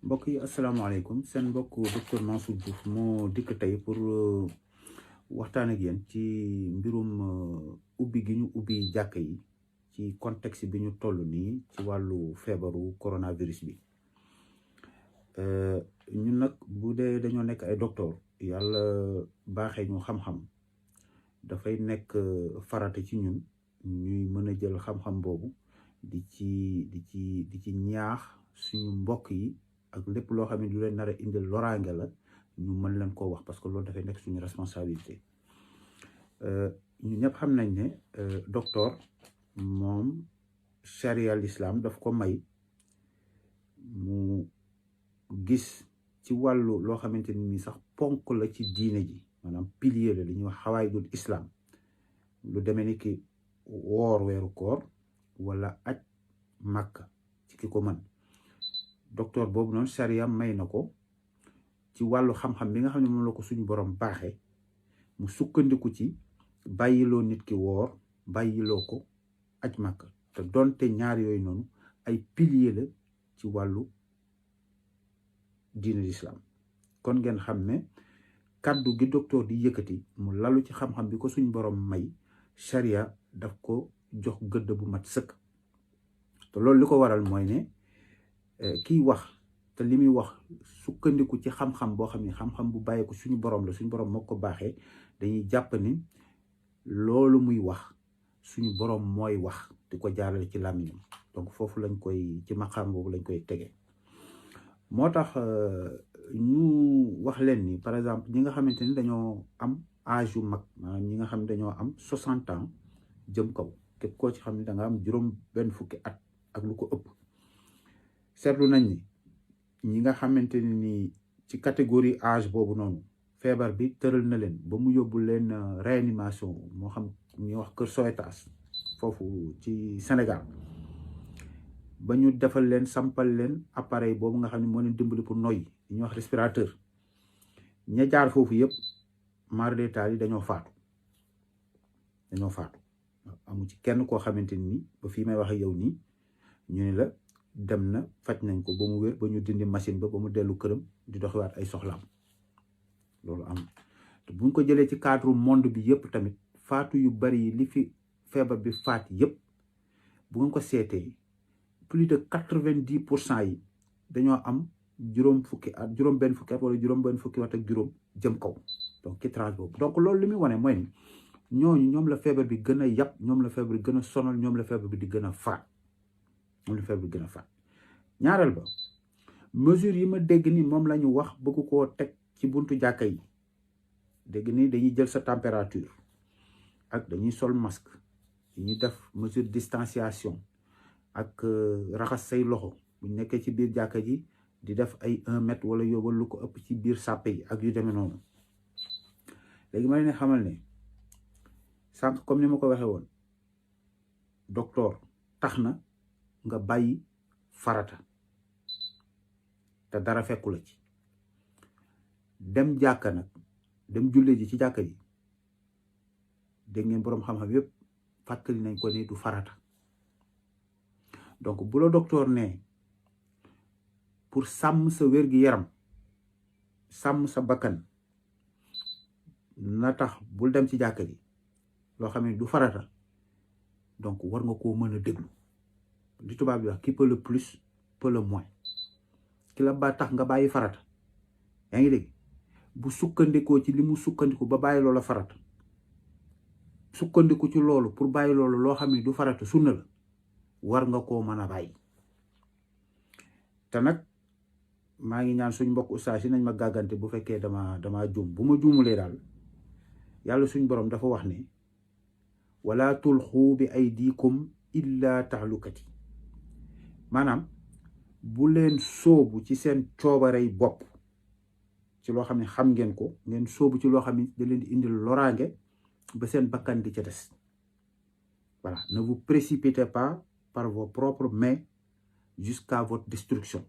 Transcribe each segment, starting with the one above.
mbokk yi asalaamaaleykum seen mbokk docteur Mansour Diouf moo dikk tey pour waxtaan ak yéen ci mbirum ubbi gi ñu ubbi jàkka yi ci contexte bi ñu toll nii ci wàllu feebaru coronavirus bi ñun nag bu dee dañoo nekk ay docteur yàlla baaxee ñu xam-xam dafay nekk farata ci ñun ñuy mën a jël xam-xam boobu di ci ñaax suñu mbokk yi ak lépp loo xam ne lu leen nar a indil loraange la ñu mën leen koo wax parce que loolu dafay nekk suñu responsabilité ñu ñëpp xam nañ ne docteur moom charia l'islam daf ko may mu gis ci wàllu loo xamante ni sax ponk la ci diine ji maanaam pilier la li ñuy wax xawaayidul islam lu demee ni ki woor weeru koor wala aj màkk ci ki ko mën docteur boobu noonu charia may na ko ci wàllu xam-xam bi nga xam ne moom la ko suñu borom baaxee mu sukkandiku ci bàyyiloo nit ki woor bàyyiloo ko aj màkk te donte ñaar yooyu noonu ay pilier la ci wàllu diine l'islam kon ngeen xam ne kàddu gi docteur di yëkkati mu lalu ci xam-xam bi ko suñu borom may charia daf ko jox gëdd bu mat sëkk te loolu li ko waral mooy ne kiy wax te li muy wax sukkandiku ci xam-xam boo xam ne xam-xam bu bàyyee ko suñu borom la suñu borom moo ko baaxee dañuy jàpp ni loolu muy wax suñu borom mooy wax di ko jaarale ci làmmiñam donc foofu lañ koy ci maqaam boobu lañ koy tege moo tax ñu wax leen ni par exemple ñi nga xamante ni dañoo am âge yu mag maanaam ñi nga xam ne dañoo am 60 ans jëm kaw képp koo ci xam ne da nga am juróom benn fukki at ak lu ko ëpp seetlu nañ ni ñi nga xamante ni ci catégorie âge boobu noonu feebar bi tëral na leen ba mu yóbbu leen réanimation moo xam ñuy wax Kër Sowetas foofu ci Sénégal ba ñu defal leen sampal leen appareil boobu nga xam ne moo leen dimbali pour noyyi ñuy wax respirateur ña jaar foofu yëpp maar détail yi dañoo faatu amu ci kenn koo xamante ni ba fii may wax ak yow nii ñu ne la dem na faj nañ ko ba mu wér ba ñu dindi machine ba mu dellu këram di doxiwaat ay soxlaam loolu am te buñ ko jëlee ci cadre monde bi yëpp tamit faatu yu bari yi li fi feebar bi faat yëpp bu ngeen ko seetee plus de 90% yi dañoo am juróom benn fukki at wala juróom benn fukki at ak juróom jëm kaw donc ci tranche boobu donc loolu li muy wane mooy ni ñoom la feebar bi gën a yàpp ñoom la feebar bi gën a sonal ñoom la feebar bi di gën a faat ñaareel ba mesure yi ma dégg ni moom la ñu wax bëgg koo teg ci buntu jàkka yi dégg ni dañuy jël sa température ak dañuy sol masque dañuy def mesure distanciation ak raxas say loxo bu nekkee ci biir jàkka ji di def ay 1 mètre wala yóbbal lu ko ëpp ci biir sàppe yi ak yu demee noonu léegi ma leen xamal ne sànq comme ni ma ko waxee woon docteur tax na nga bàyyi farata te dara fekku la ci dem jàkka nag dem julle ji ci jàkka ji dégg ngeen boroom xam-xam yépp fàttali nañ ko ne du farata donc bu la docteur ne pour sàmm sa wér-gi-yaram sàmm sa bakkan na tax bul dem ci jàkka ji loo xam ne du farata donc war nga koo mën a déglu li tubaab bi wax qui peut le plus peut le moins ki la ba tax nga bàyyi farata yaa ngi dégg bu sukkandikoo ci li mu sukkandiku ba bàyyi loola farata sukkandiku ci loolu pour bàyyi loolu loo xam ne du farata sunna la war nga koo mën a bàyyi te nag maa ngi ñaan suñ mbokk ustaas yi nañ ma gàggante bu fekkee dama juum bu ma juumulee daal yàlla suñ borom dafa wax ne wala tulxu bi aydikum illa tahlukati maanaam bu leen sóobu ci seen coobarey bopp ci loo xam ne xam ngeen ko ngeen sóobu ci loo xam ne da leen di indil loraange ba seen bakkan di ca des voilà ne vous précipitez pas par vos propres mains jusqu'à votre destruction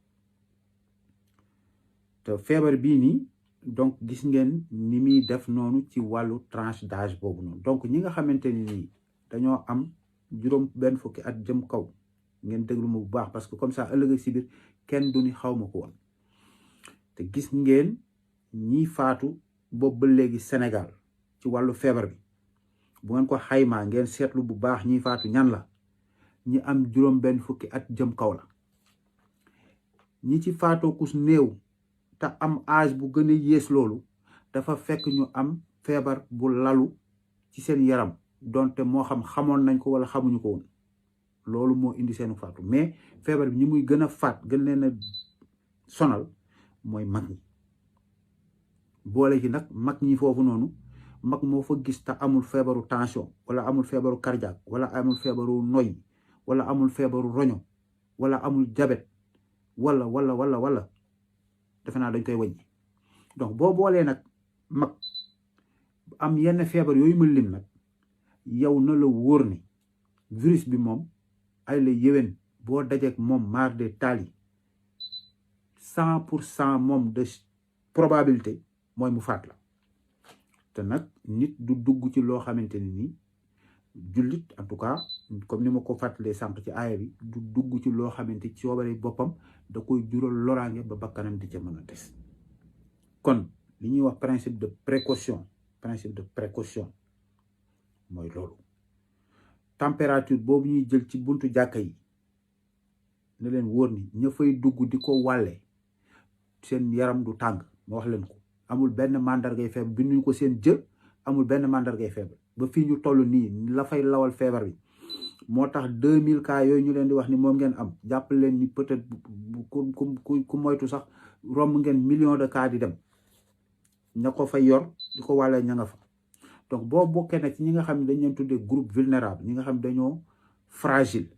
te feebar bii nii donc gis ngeen ni muy def noonu ci wàllu tranche d'âge boobu noonu donc ñi nga xamante ni nii dañoo am juróom benn fukki at jëm kaw ngeen déglu ma bu baax parce que comme ça ëllëg si biir kenn du ni xaw ma ko woon te gis ngeen ñi faatu boobu ba léegi Sénégal ci wàllu feebar bi bu ngeen ko xaymaa ngeen seetlu bu baax ñi faatu ñan la ñi am juróom benn fukki at jëm kaw la ñi ci faatoo kus néew te am âge bu gën a yées loolu dafa fekk ñu am feebar bu lalu ci seen yaram donte moo xam xamoon nañ ko wala xamuñu ko woon loolu moo indi seen faatu mais feebar bi ñi muy gën a faat gën leen a sonal mooy mag ñi boole ci nag mag ñi foofu noonu mag moo fa gis te amul feebaru tension wala amul feebaru cardiaque wala amul feebaru noy wala amul feebaru roño wala amul diabète wala defe naa dañ koy wàññi donc boo boolee nag mag am yenn feebar yooyu ma lim nag yow na la wóor ni virus bi moom ay la yéwén boo dajeek moom maar de taali 100% moom de probabilité mooy mu faat la te nag nit du dugg ci loo xamante ni nii jullit en tout cas comme ni ma ko fàttalee sànq ci aaya bi du dugg ci loo xamante ci soobare boppam da koy jural loraange ba bakkanam di ca mën a des kon li ñuy wax principe de précaution mooy loolu température boobu ñuy jël ci buntu jàkka yi ne leen wóor ni ña fay dugg di ko wàlle seen yaram du tàng ma wax leen ko amul benn mandargay feebar bi ñu ko seen jë amul benn mandargay feebar ba fii ñu toll nii la fay lawal feebar bi moo tax 2000 cas yooyu ñu leen di wax ni moom ngeen am jàpp leen ni peut-être ku moytu sax romb ngeen million de cas di dem ña ko fay yor di ko wàllee ña nga fa donc boo bokkee nag ci ñi nga xam ne dañ leen tuddee groupe vulnérable ñi nga xam ne dañoo fragile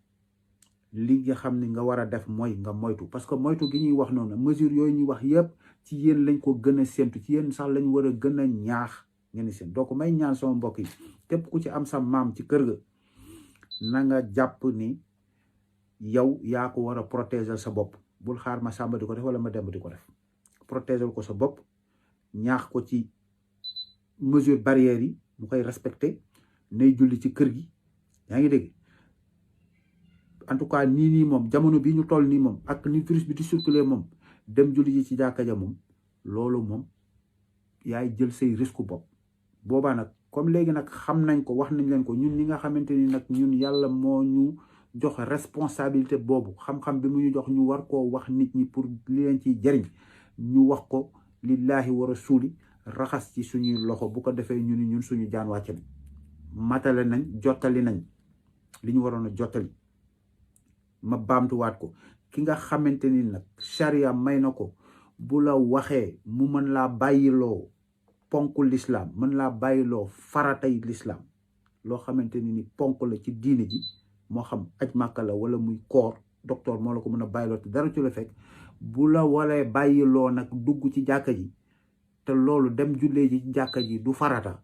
li nga xam ne nga war a def mooy nga moytu parce que moytu gi ñuy wax noonu mesure yooyu ñuy wax yëpp ci yéen lañ ko gën a séntu ci yéen sax lañ war a gën a ñaax ngeen seen donc may ñaan sama mbokk yi képp ku ci am sa maam ci kër ga na nga jàpp ni yow yaa ko war a protéger sa bopp bul xaar ma sàmba di ko def wala ma demb di ko def protéger ko sa bopp ñaax ko ci mesure barrières yi mu koy respecté nay julli ci kër gi yaa ngi dégg en tout cas nii moom jamono bi ñu toll nii moom ak ni virus bi di circuler moom dem julli ji ci jàkka ja moom loolu moom yaay jël say risque bopp boobaa nag comme léegi nag xam nañ ko wax nañ leen ko ñun ñi nga xamante ni nag ñun yàlla moo ñu jox responsabilité boobu xam-xam bi mu ñu jox ñu war koo wax nit ñi pour li leen ciy jariñ ñu wax ko lillahi wa rasuli raxas ci suñuy loxo bu ko defee ñu ni ñun suñu jaan wàcc nañ matale nañ jottali nañ li ñu waroon a jottali ma baamtuwaat ko ki nga xamante ni nag charia may na ko bu la waxee mu mën laa bàyyiloo ponk l'islam mën laa bàyyiloo faratay l'islam loo xamante ni ponk la ci diine ji moo xam aj màkka la wala muy koor docteur moo la ko mën a bàyyiloo te dara ci la fekk bu la walee bàyyiloo nag dugg ci jàkka ji te loolu dem jullee ji ci jàkka ji du farata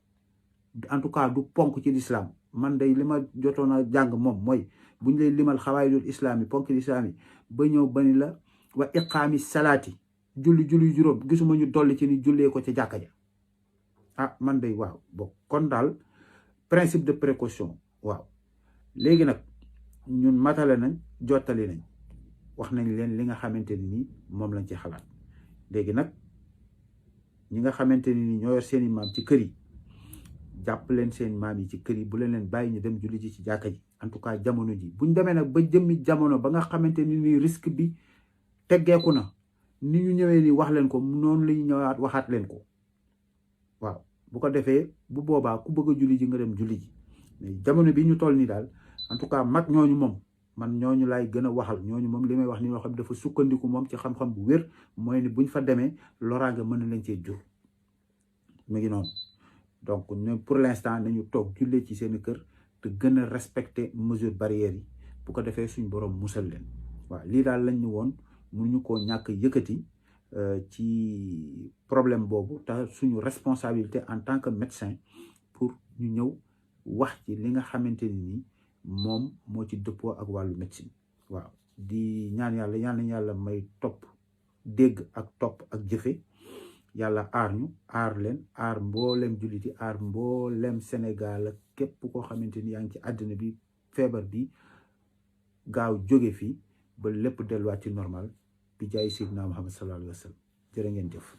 en tout cas du ponk ci l'islam man day li ma jotoon a jàng moom mooy bu ñu lay limal xawaayidul islam yi ponk l'islam yi ba ñëw ba ni la wa iqaami salaati julli juróom gisuma ñu dolli ci ni jullee ko ca jàkka ja ah man day waaw bon kon daal principe de précaution waaw léegi nag ñun matale nañ jottali nañ wax nañ leen li nga xamante ni nii moom lañ ci xalaat léegi nag ñi nga xamante ni ñoo yor seeni maam ci kër yi jàpp leen seen maam yi ci kër yi bu leen bàyyi ñu dem julli ji ci jàkka ji en tout cas jamono ji buñ demee nag ba jëmmi jamono ba nga xamante ni nii risque bi teggeeku na ni ñu ñëwee ni wax leen ko noonu la ñu ñëwaat waxaat leen ko waaw bu ko defee bu boobaa ku bëgg a julli ji nga dem julli ji mais jamono bi ñu toll nii daal en tout cas mag ñooñu moom man ñooñu laay gën a waxal ñooñu moom li may wax ni loo xam dafa sukkandiku moom ci xam-xam bu wér mooy ni buñ fa demee loraange mën na leen cee jur mu ngi noonu donc pour l'instant nañu toog jullee ci seen kër te gën a respecter mesure barrières yi bu ko defee suñ borom musal leen waaw lii daal lañ ñu woon mënuñu koo ñàkk yëkkati ci problème boobu te suñu responsabilité en tant que médecin pour ñu ñëw wax ci li nga xamante ni moom moo ci dëppoo ak wàllu médecine waaw di ñaan yàlla may topp dégg ak topp ak jëfe yàlla aar ñu aar leen aar mboolem julliti aar mboolem Sénégal ak képp koo xamante ni yaa ngi ci àddina bi feebar bi gaaw jóge fii ba lépp delluwaat ci normal bi jaay Seydina Muhammad sallallahu alayhi wa sallam jërë ngeen jëf.